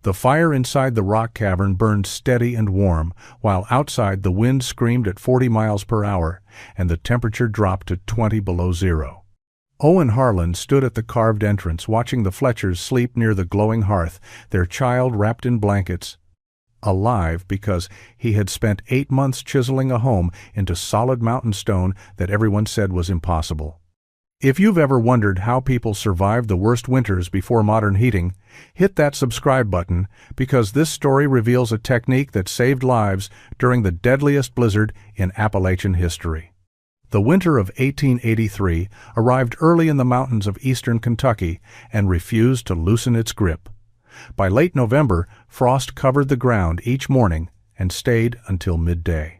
The fire inside the rock cavern burned steady and warm, while outside the wind screamed at 40 miles per hour, and the temperature dropped to 20 below zero. Owen Harlan stood at the carved entrance watching the Fletchers sleep near the glowing hearth, their child wrapped in blankets, alive because he had spent 8 months chiseling a home into solid mountain stone that everyone said was impossible. If you've ever wondered how people survived the worst winters before modern heating, hit that subscribe button, because this story reveals a technique that saved lives during the deadliest blizzard in Appalachian history. The winter of 1883 arrived early in the mountains of eastern Kentucky and refused to loosen its grip. By late November, frost covered the ground each morning and stayed until midday.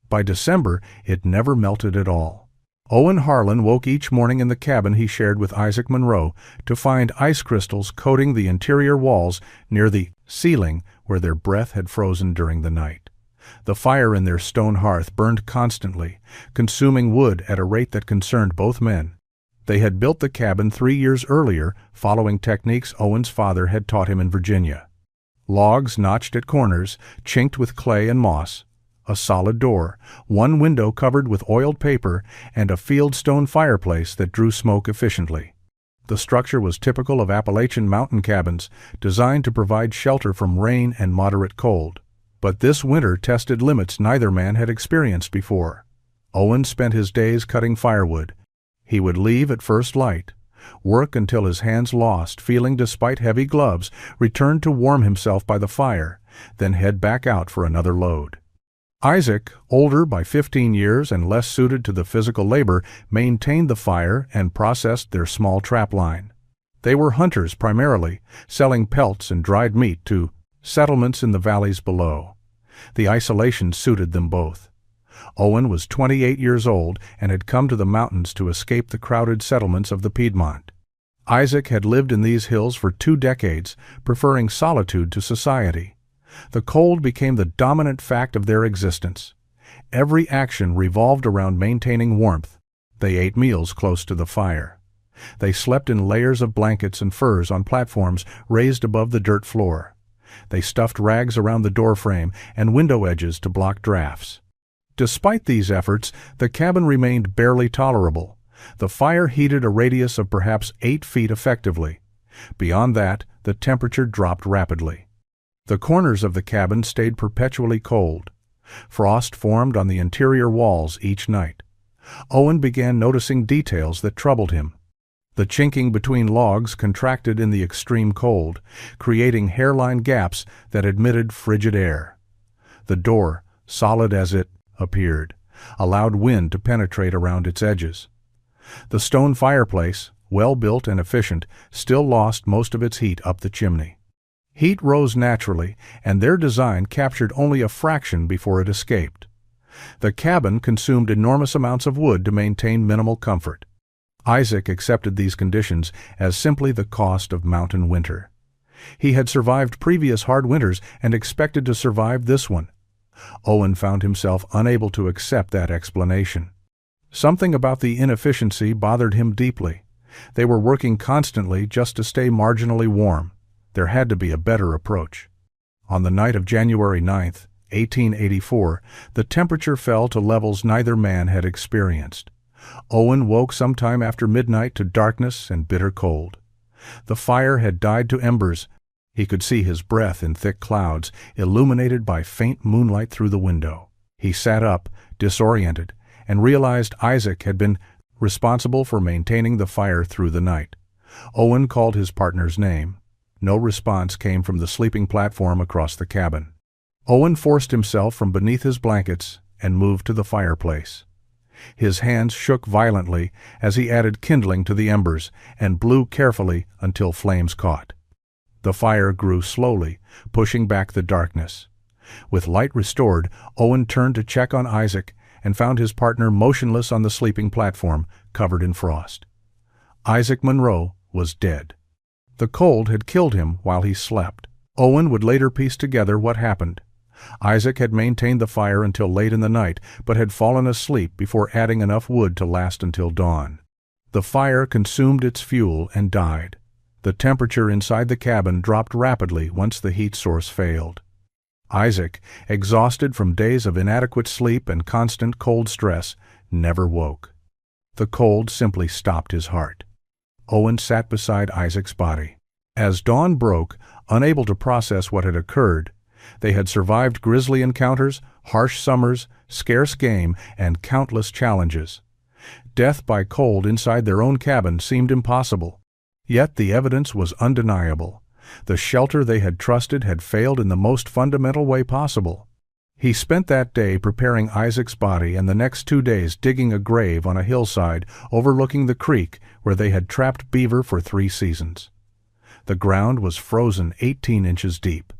By December, it never melted at all. Owen Harlan woke each morning in the cabin he shared with Isaac Monroe to find ice crystals coating the interior walls near the ceiling where their breath had frozen during the night. The fire in their stone hearth burned constantly, consuming wood at a rate that concerned both men. They had built the cabin 3 years earlier, following techniques Owen's father had taught him in Virginia. Logs notched at corners, chinked with clay and moss, a solid door, one window covered with oiled paper, and a fieldstone fireplace that drew smoke efficiently. The structure was typical of Appalachian mountain cabins, designed to provide shelter from rain and moderate cold. But this winter tested limits neither man had experienced before. Owen spent his days cutting firewood. He would leave at first light, work until his hands lost feeling despite heavy gloves, return to warm himself by the fire, then head back out for another load. Isaac, older by 15 years and less suited to the physical labor, maintained the fire and processed their small trap line. They were hunters primarily, selling pelts and dried meat to settlements in the valleys below. The isolation suited them both. Owen was 28 years old and had come to the mountains to escape the crowded settlements of the Piedmont. Isaac had lived in these hills for 2 decades, preferring solitude to society. The cold became the dominant fact of their existence. Every action revolved around maintaining warmth. They ate meals close to the fire. They slept in layers of blankets and furs on platforms raised above the dirt floor. They stuffed rags around the doorframe and window edges to block drafts. Despite these efforts, the cabin remained barely tolerable. The fire heated a radius of perhaps 8 feet effectively. Beyond that, the temperature dropped rapidly. The corners of the cabin stayed perpetually cold. Frost formed on the interior walls each night. Owen began noticing details that troubled him. The chinking between logs contracted in the extreme cold, creating hairline gaps that admitted frigid air. The door, solid as it appeared, allowed wind to penetrate around its edges. The stone fireplace, well built and efficient, still lost most of its heat up the chimney. Heat rose naturally, and their design captured only a fraction before it escaped. The cabin consumed enormous amounts of wood to maintain minimal comfort. Isaac accepted these conditions as simply the cost of mountain winter. He had survived previous hard winters and expected to survive this one. Owen found himself unable to accept that explanation. Something about the inefficiency bothered him deeply. They were working constantly just to stay marginally warm. There had to be a better approach. On the night of January 9, 1884, the temperature fell to levels neither man had experienced. Owen woke sometime after midnight to darkness and bitter cold. The fire had died to embers. He could see his breath in thick clouds, illuminated by faint moonlight through the window. He sat up, disoriented, and realized Isaac had been responsible for maintaining the fire through the night. Owen called his partner's name. No response came from the sleeping platform across the cabin. Owen forced himself from beneath his blankets and moved to the fireplace. His hands shook violently as he added kindling to the embers and blew carefully until flames caught. The fire grew slowly, pushing back the darkness. With light restored, Owen turned to check on Isaac and found his partner motionless on the sleeping platform, covered in frost. Isaac Monroe was dead. The cold had killed him while he slept. Owen would later piece together what happened. Isaac had maintained the fire until late in the night, but had fallen asleep before adding enough wood to last until dawn. The fire consumed its fuel and died. The temperature inside the cabin dropped rapidly once the heat source failed. Isaac, exhausted from days of inadequate sleep and constant cold stress, never woke. The cold simply stopped his heart. Owen sat beside Isaac's body. As dawn broke, unable to process what had occurred, they had survived grisly encounters, harsh summers, scarce game, and countless challenges. Death by cold inside their own cabin seemed impossible. Yet the evidence was undeniable. The shelter they had trusted had failed in the most fundamental way possible. He spent that day preparing Isaac's body and the next 2 days digging a grave on a hillside overlooking the creek where they had trapped beaver for 3 seasons. The ground was frozen 18 inches deep.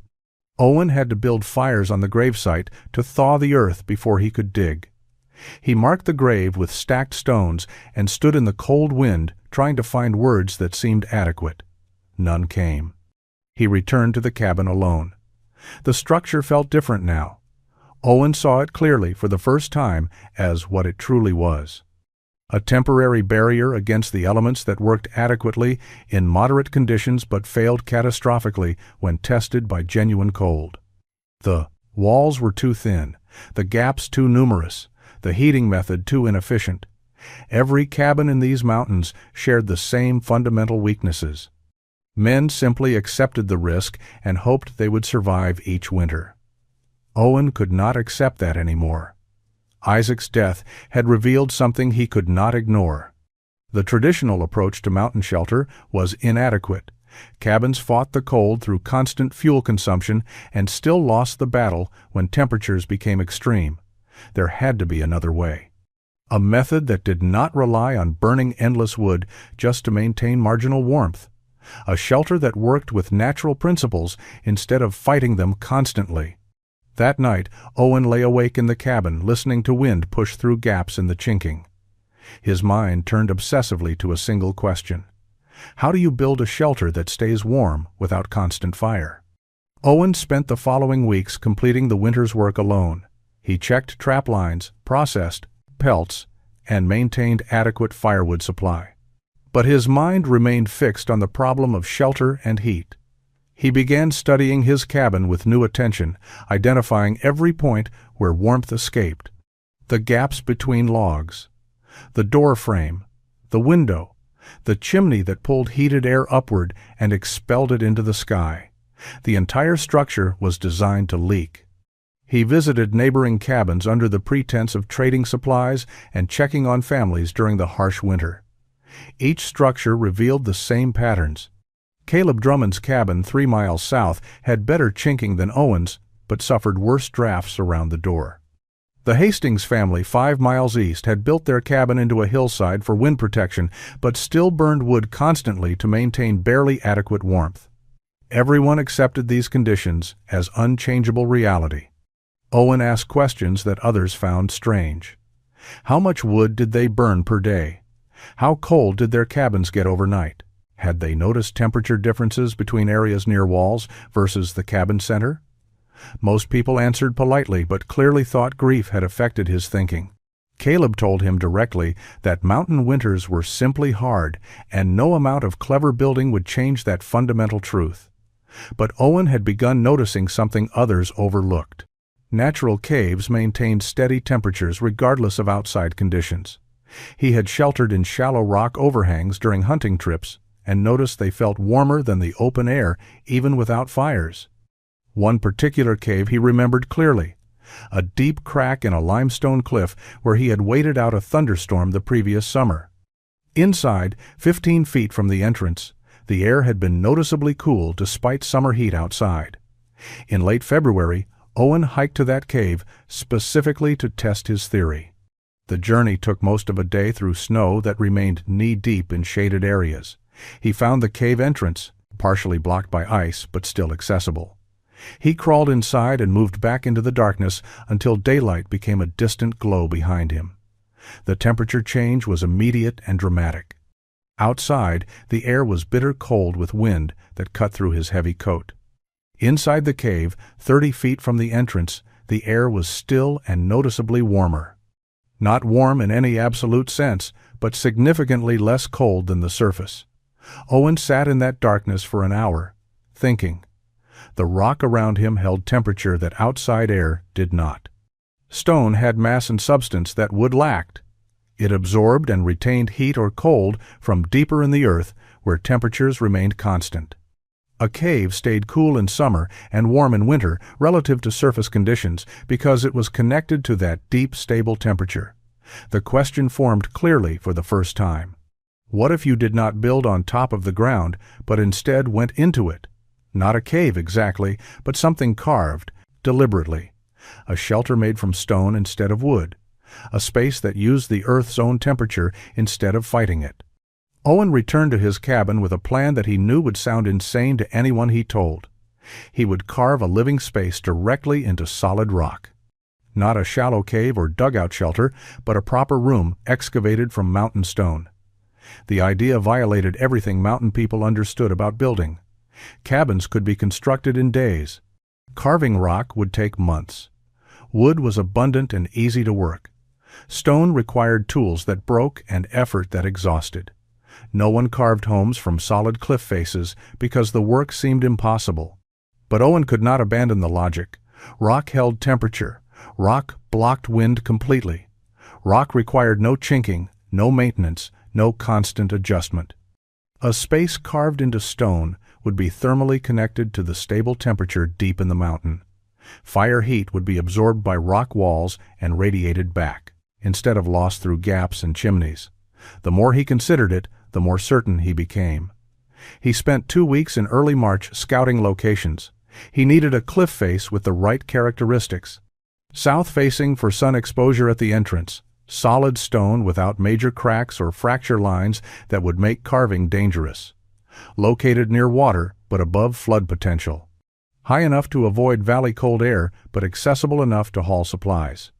Owen had to build fires on the gravesite to thaw the earth before he could dig. He marked the grave with stacked stones and stood in the cold wind trying to find words that seemed adequate. None came. He returned to the cabin alone. The structure felt different now. Owen saw it clearly for the first time as what it truly was. A temporary barrier against the elements that worked adequately in moderate conditions but failed catastrophically when tested by genuine cold. The walls were too thin, the gaps too numerous, the heating method too inefficient. Every cabin in these mountains shared the same fundamental weaknesses. Men simply accepted the risk and hoped they would survive each winter. Owen could not accept that anymore. Isaac's death had revealed something he could not ignore. The traditional approach to mountain shelter was inadequate. Cabins fought the cold through constant fuel consumption and still lost the battle when temperatures became extreme. There had to be another way. A method that did not rely on burning endless wood just to maintain marginal warmth. A shelter that worked with natural principles instead of fighting them constantly. That night, Owen lay awake in the cabin, listening to wind push through gaps in the chinking. His mind turned obsessively to a single question. How do you build a shelter that stays warm without constant fire? Owen spent the following weeks completing the winter's work alone. He checked trap lines, processed pelts, and maintained adequate firewood supply. But his mind remained fixed on the problem of shelter and heat. He began studying his cabin with new attention, identifying every point where warmth escaped. The gaps between logs, the door frame, the window, the chimney that pulled heated air upward and expelled it into the sky. The entire structure was designed to leak. He visited neighboring cabins under the pretense of trading supplies and checking on families during the harsh winter. Each structure revealed the same patterns. Caleb Drummond's cabin 3 miles south had better chinking than Owen's, but suffered worse drafts around the door. The Hastings family 5 miles east had built their cabin into a hillside for wind protection, but still burned wood constantly to maintain barely adequate warmth. Everyone accepted these conditions as unchangeable reality. Owen asked questions that others found strange. How much wood did they burn per day? How cold did their cabins get overnight? Had they noticed temperature differences between areas near walls versus the cabin center? Most people answered politely, but clearly thought grief had affected his thinking. Caleb told him directly that mountain winters were simply hard, and no amount of clever building would change that fundamental truth. But Owen had begun noticing something others overlooked. Natural caves maintained steady temperatures regardless of outside conditions. He had sheltered in shallow rock overhangs during hunting trips, and noticed they felt warmer than the open air even without fires. One particular cave he remembered clearly, a deep crack in a limestone cliff where he had waited out a thunderstorm the previous summer. Inside, 15 feet from the entrance, the air had been noticeably cool despite summer heat outside. In late February, Owen hiked to that cave specifically to test his theory. The journey took most of a day through snow that remained knee-deep in shaded areas. He found the cave entrance, partially blocked by ice but still accessible. He crawled inside and moved back into the darkness until daylight became a distant glow behind him. The temperature change was immediate and dramatic. Outside, the air was bitter cold with wind that cut through his heavy coat. Inside the cave, 30 feet from the entrance, the air was still and noticeably warmer. Not warm in any absolute sense, but significantly less cold than the surface. Owen sat in that darkness for an hour, thinking. The rock around him held temperature that outside air did not. Stone had mass and substance that wood lacked. It absorbed and retained heat or cold from deeper in the earth where temperatures remained constant. A cave stayed cool in summer and warm in winter relative to surface conditions because it was connected to that deep, stable temperature. The question formed clearly for the first time. What if you did not build on top of the ground, but instead went into it? Not a cave exactly, but something carved, deliberately. A shelter made from stone instead of wood. A space that used the Earth's own temperature instead of fighting it. Owen returned to his cabin with a plan that he knew would sound insane to anyone he told. He would carve a living space directly into solid rock. Not a shallow cave or dugout shelter, but a proper room excavated from mountain stone. The idea violated everything mountain people understood about building. Cabins could be constructed in days. Carving rock would take months. Wood was abundant and easy to work. Stone required tools that broke and effort that exhausted. No one carved homes from solid cliff faces because the work seemed impossible. But Owen could not abandon the logic. Rock held temperature. Rock blocked wind completely. Rock required no chinking, no maintenance, no constant adjustment. A space carved into stone would be thermally connected to the stable temperature deep in the mountain. Fire heat would be absorbed by rock walls and radiated back, instead of lost through gaps and chimneys. The more he considered it, the more certain he became. He spent 2 weeks in early March scouting locations. He needed a cliff face with the right characteristics. South-facing for sun exposure at the entrance. Solid stone without major cracks or fracture lines that would make carving dangerous. Located near water, but above flood potential. High enough to avoid valley cold air, but accessible enough to haul supplies.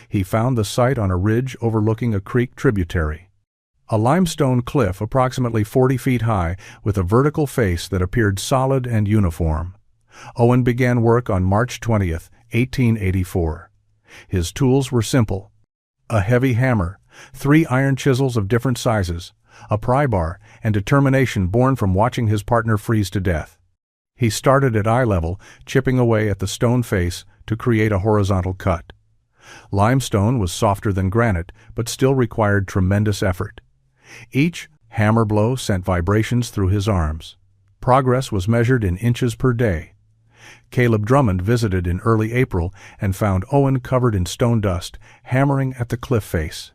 He found the site on a ridge overlooking a creek tributary. A limestone cliff approximately 40 feet high with a vertical face that appeared solid and uniform. Owen began work on March 20th, 1884. His tools were simple. A heavy hammer, 3 iron chisels of different sizes, a pry bar, and determination born from watching his partner freeze to death. He started at eye level, chipping away at the stone face to create a horizontal cut. Limestone was softer than granite, but still required tremendous effort. Each hammer blow sent vibrations through his arms. Progress was measured in inches per day. Caleb Drummond visited in early April and found Owen covered in stone dust, hammering at the cliff face.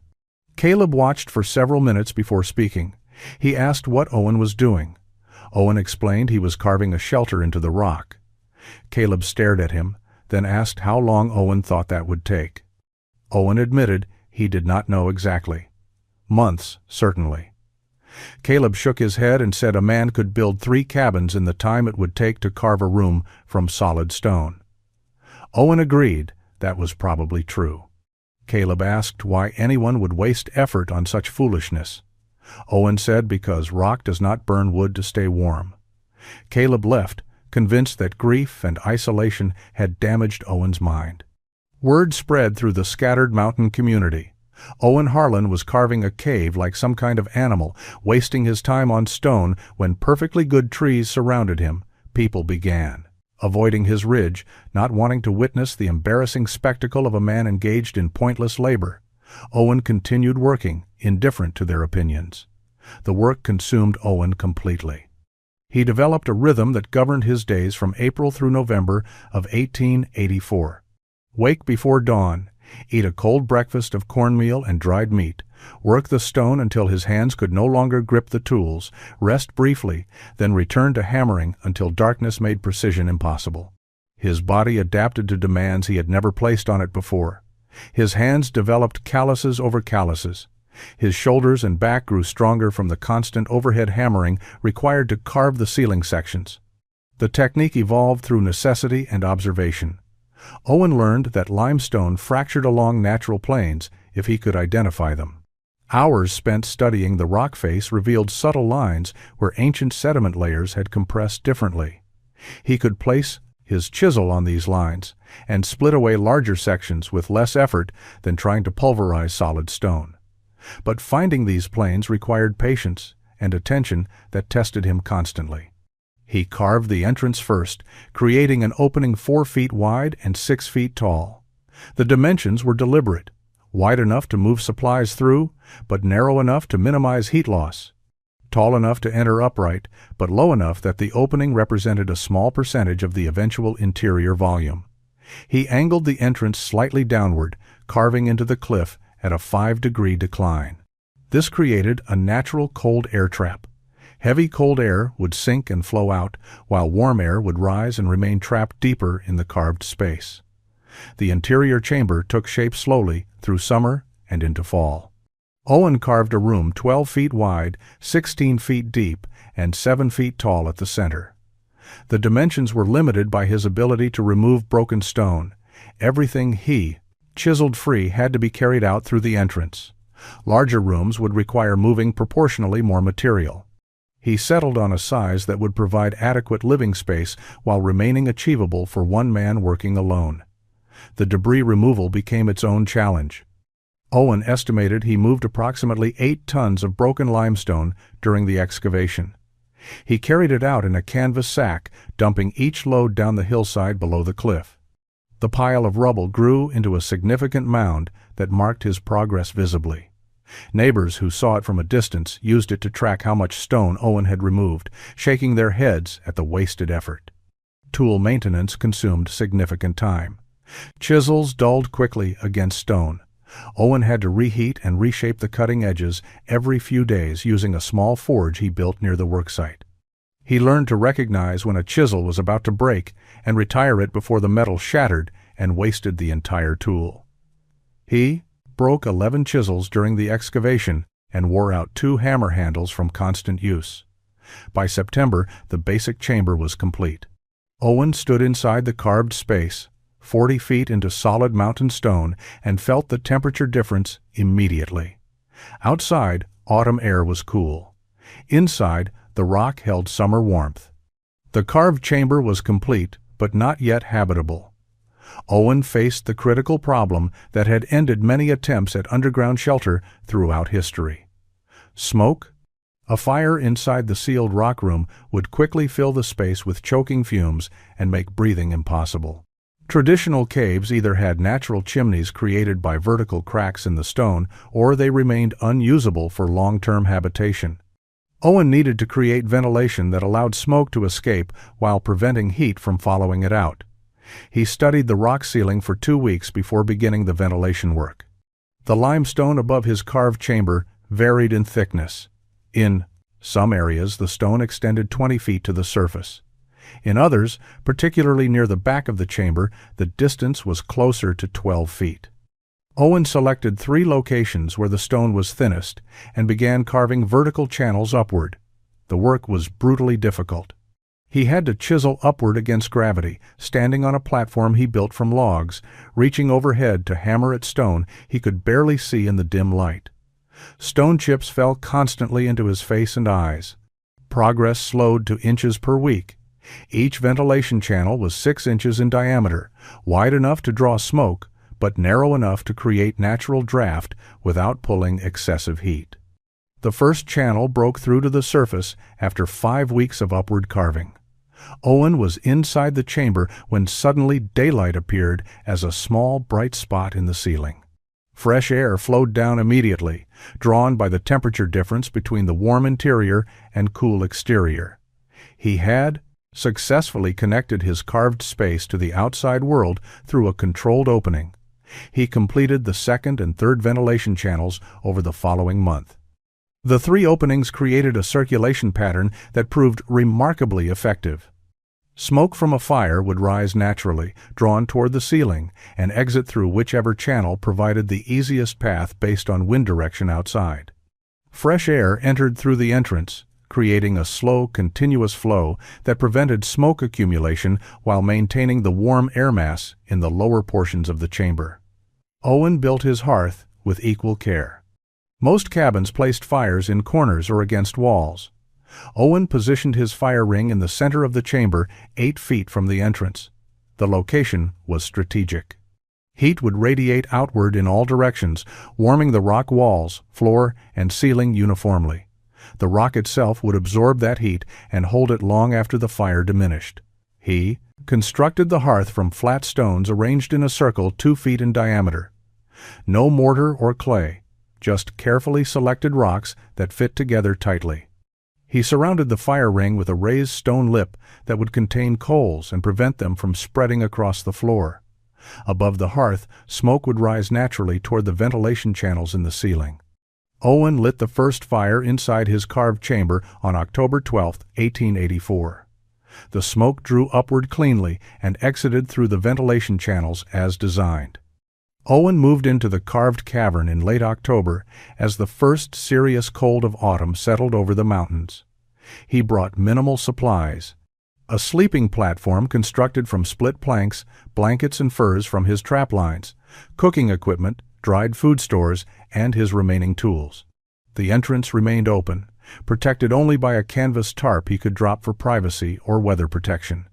Caleb watched for several minutes before speaking. He asked what Owen was doing. Owen explained he was carving a shelter into the rock. Caleb stared at him, then asked how long Owen thought that would take. Owen admitted he did not know exactly. Months, certainly. Caleb shook his head and said a man could build 3 cabins in the time it would take to carve a room from solid stone. Owen agreed that was probably true. Caleb asked why anyone would waste effort on such foolishness. Owen said because rock does not burn wood to stay warm. Caleb left, convinced that grief and isolation had damaged Owen's mind. Word spread through the scattered mountain community. Owen Harlan was carving a cave like some kind of animal, wasting his time on stone when perfectly good trees surrounded him. People began. Avoiding his ridge, not wanting to witness the embarrassing spectacle of a man engaged in pointless labor. Owen continued working, indifferent to their opinions. The work consumed Owen completely. He developed a rhythm that governed his days from April through November of 1884. Wake before dawn, eat a cold breakfast of cornmeal and dried meat, work the stone until his hands could no longer grip the tools, rest briefly, then return to hammering until darkness made precision impossible. His body adapted to demands he had never placed on it before. His hands developed calluses over calluses. His shoulders and back grew stronger from the constant overhead hammering required to carve the ceiling sections. The technique evolved through necessity and observation. Owen learned that limestone fractured along natural plains if he could identify them. Hours spent studying the rock face revealed subtle lines where ancient sediment layers had compressed differently. He could place his chisel on these lines and split away larger sections with less effort than trying to pulverize solid stone. But finding these planes required patience and attention that tested him constantly. He carved the entrance first, creating an opening 4 feet wide and 6 feet tall. The dimensions were deliberate, wide enough to move supplies through, but narrow enough to minimize heat loss. Tall enough to enter upright, but low enough that the opening represented a small percentage of the eventual interior volume. He angled the entrance slightly downward, carving into the cliff at a 5-degree decline. This created a natural cold air trap. Heavy cold air would sink and flow out, while warm air would rise and remain trapped deeper in the carved space. The interior chamber took shape slowly through summer and into fall. Owen carved a room 12 feet wide, 16 feet deep, and 7 feet tall at the center. The dimensions were limited by his ability to remove broken stone. Everything he chiseled free had to be carried out through the entrance. Larger rooms would require moving proportionally more material. He settled on a size that would provide adequate living space while remaining achievable for one man working alone. The debris removal became its own challenge. Owen estimated he moved approximately 8 tons of broken limestone during the excavation. He carried it out in a canvas sack, dumping each load down the hillside below the cliff. The pile of rubble grew into a significant mound that marked his progress visibly. Neighbors who saw it from a distance used it to track how much stone Owen had removed, shaking their heads at the wasted effort. Tool maintenance consumed significant time. Chisels dulled quickly against stone. Owen had to reheat and reshape the cutting edges every few days using a small forge he built near the worksite. He learned to recognize when a chisel was about to break and retire it before the metal shattered and wasted the entire tool. He broke 11 chisels during the excavation and wore out 2 hammer handles from constant use. By September, the basic chamber was complete. Owen stood inside the carved space, 40 feet into solid mountain stone, and felt the temperature difference immediately. Outside, autumn air was cool. Inside, the rock held summer warmth. The carved chamber was complete, but not yet habitable. Owen faced the critical problem that had ended many attempts at underground shelter throughout history. Smoke? A fire inside the sealed rock room would quickly fill the space with choking fumes and make breathing impossible. Traditional caves either had natural chimneys created by vertical cracks in the stone, or they remained unusable for long-term habitation. Owen needed to create ventilation that allowed smoke to escape while preventing heat from following it out. He studied the rock ceiling for 2 weeks before beginning the ventilation work. The limestone above his carved chamber varied in thickness. In some areas, the stone extended 20 feet to the surface. In others, particularly near the back of the chamber, the distance was closer to 12 feet. Owen selected 3 locations where the stone was thinnest and began carving vertical channels upward. The work was brutally difficult. He had to chisel upward against gravity, standing on a platform he built from logs, reaching overhead to hammer at stone he could barely see in the dim light. Stone chips fell constantly into his face and eyes. Progress slowed to inches per week. Each ventilation channel was 6 inches in diameter, wide enough to draw smoke, but narrow enough to create natural draft without pulling excessive heat. The first channel broke through to the surface after 5 weeks of upward carving. Owen was inside the chamber when suddenly daylight appeared as a small bright spot in the ceiling. Fresh air flowed down immediately, drawn by the temperature difference between the warm interior and cool exterior. He had successfully connected his carved space to the outside world through a controlled opening. He completed the 2nd and 3rd ventilation channels over the following month. The 3 openings created a circulation pattern that proved remarkably effective. Smoke from a fire would rise naturally, drawn toward the ceiling, and exit through whichever channel provided the easiest path based on wind direction outside. Fresh air entered through the entrance, creating a slow, continuous flow that prevented smoke accumulation while maintaining the warm air mass in the lower portions of the chamber. Owen built his hearth with equal care. Most cabins placed fires in corners or against walls. Owen positioned his fire ring in the center of the chamber, 8 feet from the entrance. The location was strategic. Heat would radiate outward in all directions, warming the rock walls, floor, and ceiling uniformly. The rock itself would absorb that heat and hold it long after the fire diminished. He constructed the hearth from flat stones arranged in a circle 2 feet in diameter. No mortar or clay, just carefully selected rocks that fit together tightly. He surrounded the fire ring with a raised stone lip that would contain coals and prevent them from spreading across the floor. Above the hearth, smoke would rise naturally toward the ventilation channels in the ceiling. Owen lit the first fire inside his carved chamber on October 12, 1884. The smoke drew upward cleanly and exited through the ventilation channels as designed. Owen moved into the carved cavern in late October as the first serious cold of autumn settled over the mountains. He brought minimal supplies: a sleeping platform constructed from split planks, blankets and furs from his trap lines, cooking equipment, dried food stores, and his remaining tools. The entrance remained open, protected only by a canvas tarp he could drop for privacy or weather protection.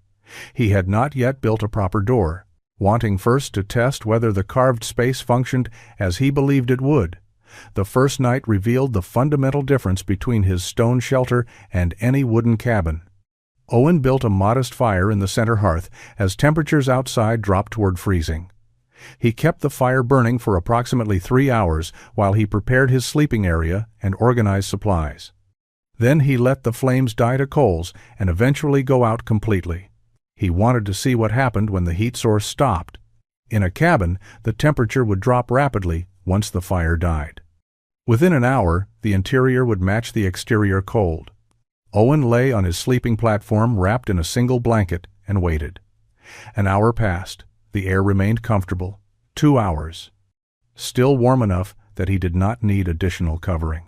He had not yet built a proper door, wanting first to test whether the carved space functioned as he believed it would. The first night revealed the fundamental difference between his stone shelter and any wooden cabin. Owen built a modest fire in the center hearth as temperatures outside dropped toward freezing. He kept the fire burning for approximately 3 hours while he prepared his sleeping area and organized supplies. Then he let the flames die to coals and eventually go out completely. He wanted to see what happened when the heat source stopped. In a cabin, the temperature would drop rapidly once the fire died. Within an hour, the interior would match the exterior cold. Owen lay on his sleeping platform wrapped in a single blanket and waited. An hour passed. The air remained comfortable. 2 hours. Still warm enough that he did not need additional covering.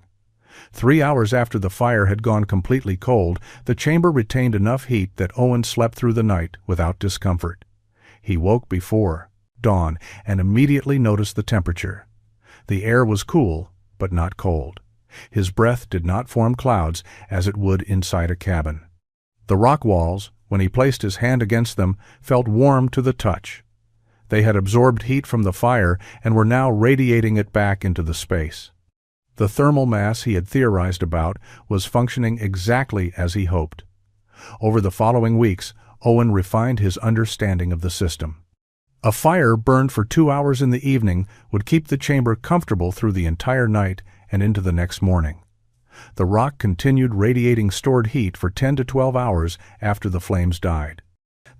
3 hours after the fire had gone completely cold, the chamber retained enough heat that Owen slept through the night without discomfort. He woke before dawn and immediately noticed the temperature. The air was cool, but not cold. His breath did not form clouds as it would inside a cabin. The rock walls, when he placed his hand against them, felt warm to the touch. They had absorbed heat from the fire and were now radiating it back into the space. The thermal mass he had theorized about was functioning exactly as he hoped. Over the following weeks, Owen refined his understanding of the system. A fire burned for 2 hours in the evening would keep the chamber comfortable through the entire night and into the next morning. The rock continued radiating stored heat for 10 to 12 hours after the flames died.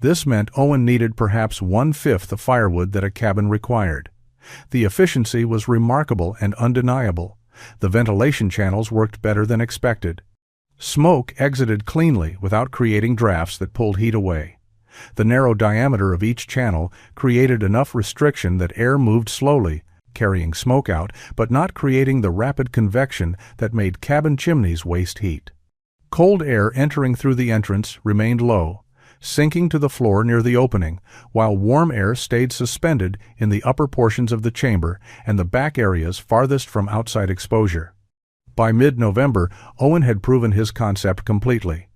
This meant Owen needed perhaps 1/5 the firewood that a cabin required. The efficiency was remarkable and undeniable. The ventilation channels worked better than expected. Smoke exited cleanly without creating drafts that pulled heat away. The narrow diameter of each channel created enough restriction that air moved slowly, carrying smoke out, but not creating the rapid convection that made cabin chimneys waste heat. Cold air entering through the entrance remained low, sinking to the floor near the opening, while warm air stayed suspended in the upper portions of the chamber and the back areas farthest from outside exposure. By mid-November, Owen had proven his concept completely.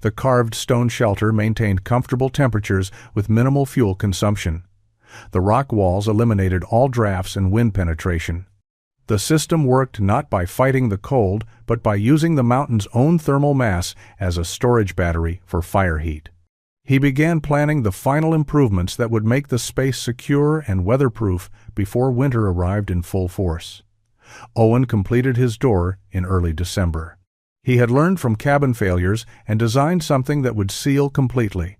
The carved stone shelter maintained comfortable temperatures with minimal fuel consumption. The rock walls eliminated all drafts and wind penetration. The system worked not by fighting the cold, but by using the mountain's own thermal mass as a storage battery for fire heat. He began planning the final improvements that would make the space secure and weatherproof before winter arrived in full force. Owen completed his door in early December. He had learned from cabin failures and designed something that would seal completely.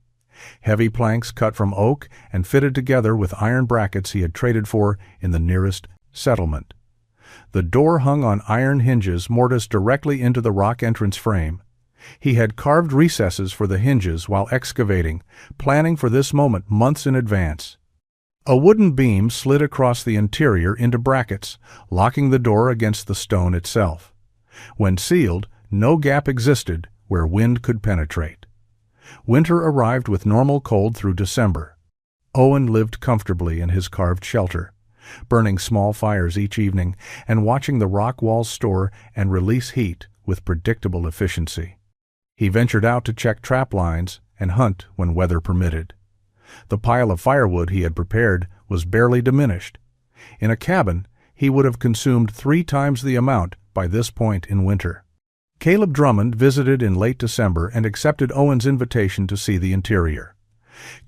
Heavy planks cut from oak and fitted together with iron brackets he had traded for in the nearest settlement. The door hung on iron hinges mortised directly into the rock entrance frame. He had carved recesses for the hinges while excavating, planning for this moment months in advance. A wooden beam slid across the interior into brackets, locking the door against the stone itself. When sealed, no gap existed where wind could penetrate. Winter arrived with normal cold through December. Owen lived comfortably in his carved shelter, burning small fires each evening and watching the rock walls store and release heat with predictable efficiency. He ventured out to check trap lines and hunt when weather permitted. The pile of firewood he had prepared was barely diminished. In a cabin, he would have consumed 3 times the amount by this point in winter. Caleb Drummond visited in late December and accepted Owen's invitation to see the interior.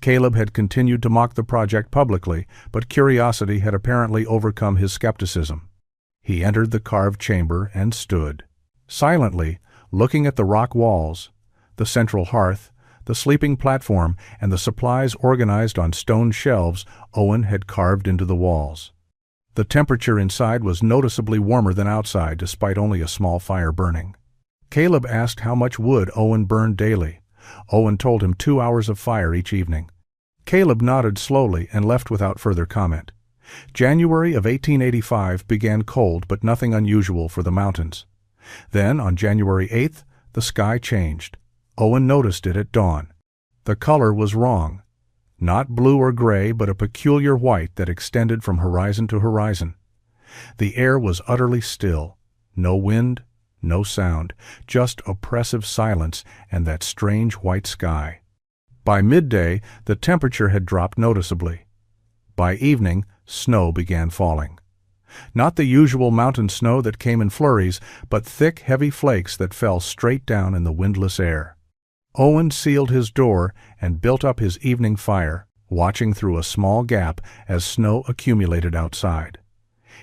Caleb had continued to mock the project publicly, but curiosity had apparently overcome his skepticism. He entered the carved chamber and stood, silently, looking at the rock walls, the central hearth, the sleeping platform, and the supplies organized on stone shelves Owen had carved into the walls. The temperature inside was noticeably warmer than outside, despite only a small fire burning. Caleb asked how much wood Owen burned daily. Owen told him 2 hours of fire each evening. Caleb nodded slowly and left without further comment. January of 1885 began cold, but nothing unusual for the mountains. Then, on January 8th, the sky changed. Owen noticed it at dawn. The color was wrong. Not blue or gray, but a peculiar white that extended from horizon to horizon. The air was utterly still. No wind, no sound, just oppressive silence and that strange white sky. By midday, the temperature had dropped noticeably. By evening, snow began falling. Not the usual mountain snow that came in flurries, but thick, heavy flakes that fell straight down in the windless air. Owen sealed his door and built up his evening fire, watching through a small gap as snow accumulated outside.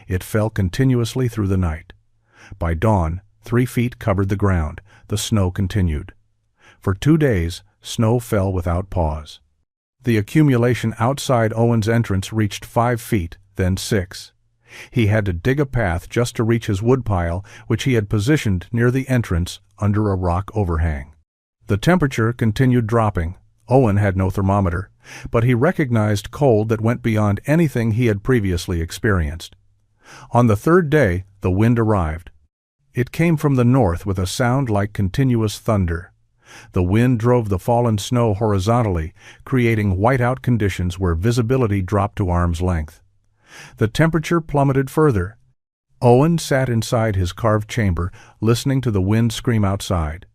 It fell continuously through the night. By dawn, 3 feet covered the ground. The snow continued. For 2 days, snow fell without pause. The accumulation outside Owen's entrance reached 5 feet, then 6. He had to dig a path just to reach his woodpile, which he had positioned near the entrance under a rock overhang. The temperature continued dropping. Owen had no thermometer, but he recognized cold that went beyond anything he had previously experienced. On the 3rd day, the wind arrived. It came from the north with a sound like continuous thunder. The wind drove the fallen snow horizontally, creating whiteout conditions where visibility dropped to arm's length. The temperature plummeted further. Owen sat inside his carved chamber, listening to the wind scream outside.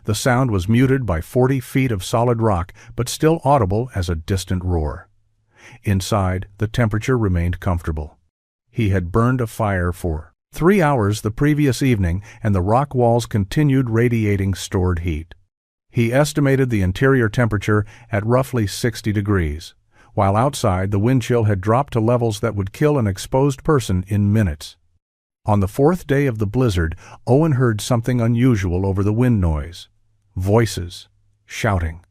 The sound was muted by 40 feet of solid rock, but still audible as a distant roar. Inside, the temperature remained comfortable. He had burned a fire for 3 hours the previous evening, and the rock walls continued radiating stored heat. He estimated the interior temperature at roughly 60 degrees, while outside the wind chill had dropped to levels that would kill an exposed person in minutes. On the 4th day of the blizzard, Owen heard something unusual over the wind noise. Voices. Shouting.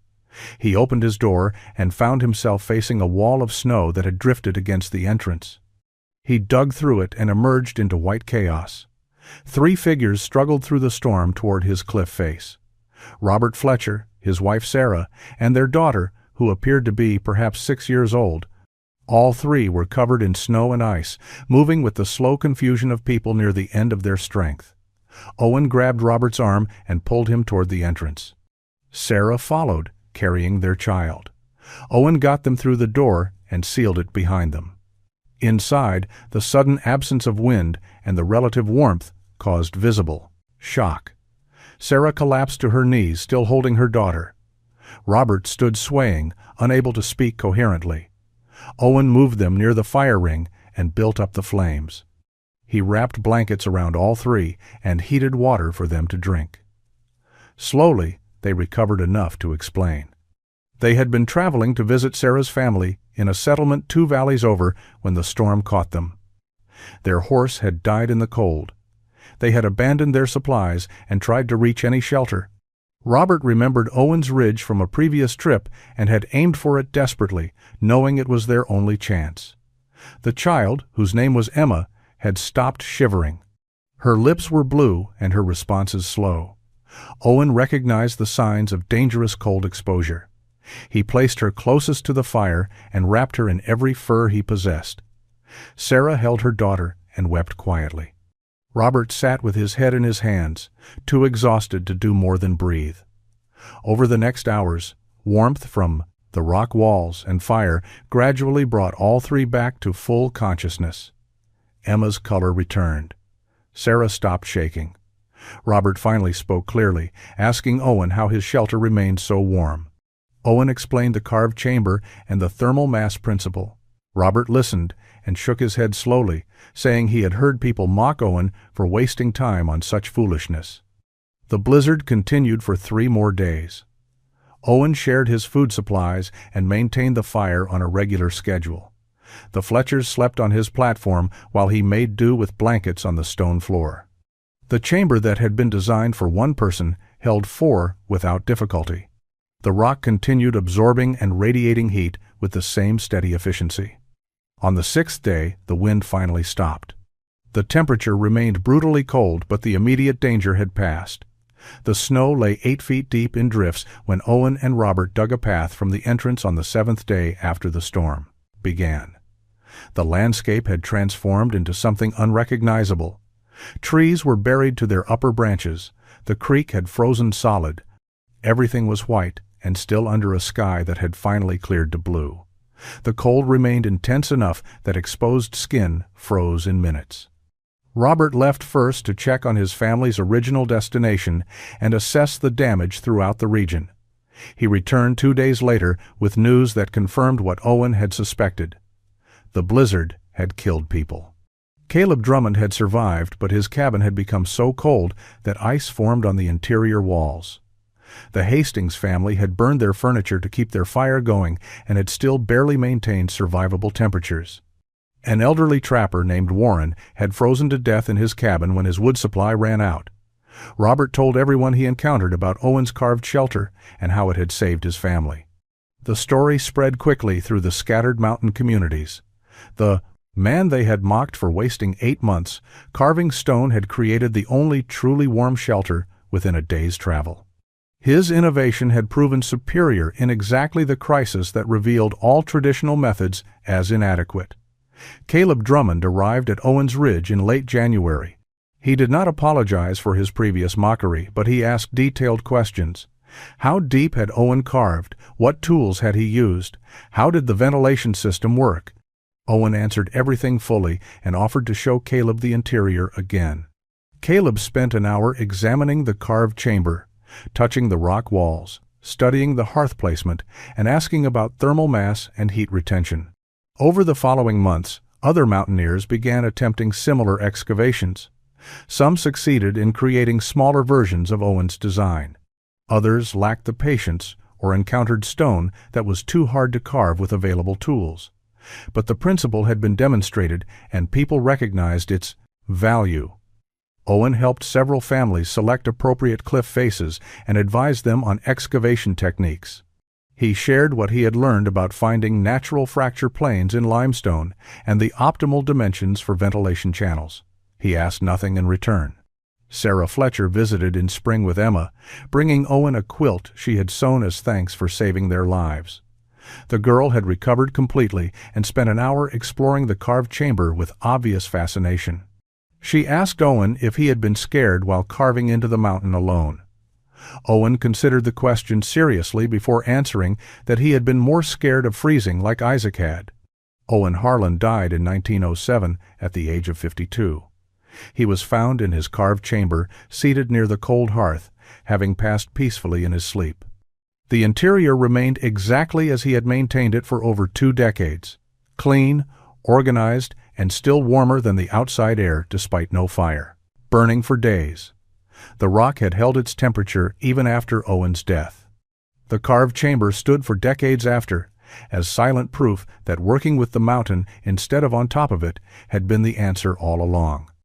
He opened his door and found himself facing a wall of snow that had drifted against the entrance. He dug through it and emerged into white chaos. 3 figures struggled through the storm toward his cliff face. Robert Fletcher, his wife Sarah, and their daughter, who appeared to be perhaps 6 years old. All 3 were covered in snow and ice, moving with the slow confusion of people near the end of their strength. Owen grabbed Robert's arm and pulled him toward the entrance. Sarah followed, carrying their child. Owen got them through the door and sealed it behind them. Inside, the sudden absence of wind and the relative warmth caused visible shock. Sarah collapsed to her knees, still holding her daughter. Robert stood swaying, unable to speak coherently. Owen moved them near the fire ring and built up the flames. He wrapped blankets around all 3 and heated water for them to drink. Slowly, they recovered enough to explain. They had been traveling to visit Sarah's family in a settlement 2 valleys over when the storm caught them. Their horse had died in the cold. They had abandoned their supplies and tried to reach any shelter. Robert remembered Owen's ridge from a previous trip and had aimed for it desperately, knowing it was their only chance. The child, whose name was Emma, had stopped shivering. Her lips were blue and her responses slow. Owen recognized the signs of dangerous cold exposure. He placed her closest to the fire and wrapped her in every fur he possessed. Sarah held her daughter and wept quietly. Robert sat with his head in his hands, too exhausted to do more than breathe. Over the next hours, warmth from the rock walls and fire gradually brought all 3 back to full consciousness. Emma's color returned. Sarah stopped shaking. Robert finally spoke clearly, asking Owen how his shelter remained so warm. Owen explained the carved chamber and the thermal mass principle. Robert listened and shook his head slowly, saying he had heard people mock Owen for wasting time on such foolishness. The blizzard continued for 3 more days. Owen shared his food supplies and maintained the fire on a regular schedule. The Fletchers slept on his platform while he made do with blankets on the stone floor. The chamber that had been designed for 1 person held 4 without difficulty. The rock continued absorbing and radiating heat with the same steady efficiency. On the 6th day, the wind finally stopped. The temperature remained brutally cold, but the immediate danger had passed. The snow lay 8 feet deep in drifts when Owen and Robert dug a path from the entrance on the 7th day after the storm began. The landscape had transformed into something unrecognizable. Trees were buried to their upper branches. The creek had frozen solid. Everything was white and still under a sky that had finally cleared to blue. The cold remained intense enough that exposed skin froze in minutes. Robert left first to check on his family's original destination and assess the damage throughout the region. He returned 2 days later with news that confirmed what Owen had suspected. The blizzard had killed people. Caleb Drummond had survived, but his cabin had become so cold that ice formed on the interior walls. The Hastings family had burned their furniture to keep their fire going and had still barely maintained survivable temperatures. An elderly trapper named Warren had frozen to death in his cabin when his wood supply ran out. Robert told everyone he encountered about Owen's carved shelter and how it had saved his family. The story spread quickly through the scattered mountain communities. The man they had mocked for wasting 8 months, carving stone, had created the only truly warm shelter within a day's travel. His innovation had proven superior in exactly the crisis that revealed all traditional methods as inadequate. Caleb Drummond arrived at Owens Ridge in late January. He did not apologize for his previous mockery, but he asked detailed questions. How deep had Owen carved? What tools had he used? How did the ventilation system work? Owen answered everything fully and offered to show Caleb the interior again. Caleb spent an hour examining the carved chamber, touching the rock walls, studying the hearth placement, and asking about thermal mass and heat retention. Over the following months, other mountaineers began attempting similar excavations. Some succeeded in creating smaller versions of Owen's design. Others lacked the patience or encountered stone that was too hard to carve with available tools. But the principle had been demonstrated, and people recognized its value. Owen helped several families select appropriate cliff faces and advised them on excavation techniques. He shared what he had learned about finding natural fracture planes in limestone and the optimal dimensions for ventilation channels. He asked nothing in return. Sarah Fletcher visited in spring with Emma, bringing Owen a quilt she had sewn as thanks for saving their lives. The girl had recovered completely and spent an hour exploring the carved chamber with obvious fascination. She asked Owen if he had been scared while carving into the mountain alone. Owen considered the question seriously before answering that he had been more scared of freezing like Isaac had. Owen Harlan died in 1907 at the age of 52. He was found in his carved chamber, seated near the cold hearth, having passed peacefully in his sleep. The interior remained exactly as he had maintained it for over 2 decades, clean, organized, and still warmer than the outside air despite no fire, burning for days. The rock had held its temperature even after Owen's death. The carved chamber stood for decades after, as silent proof that working with the mountain instead of on top of it had been the answer all along.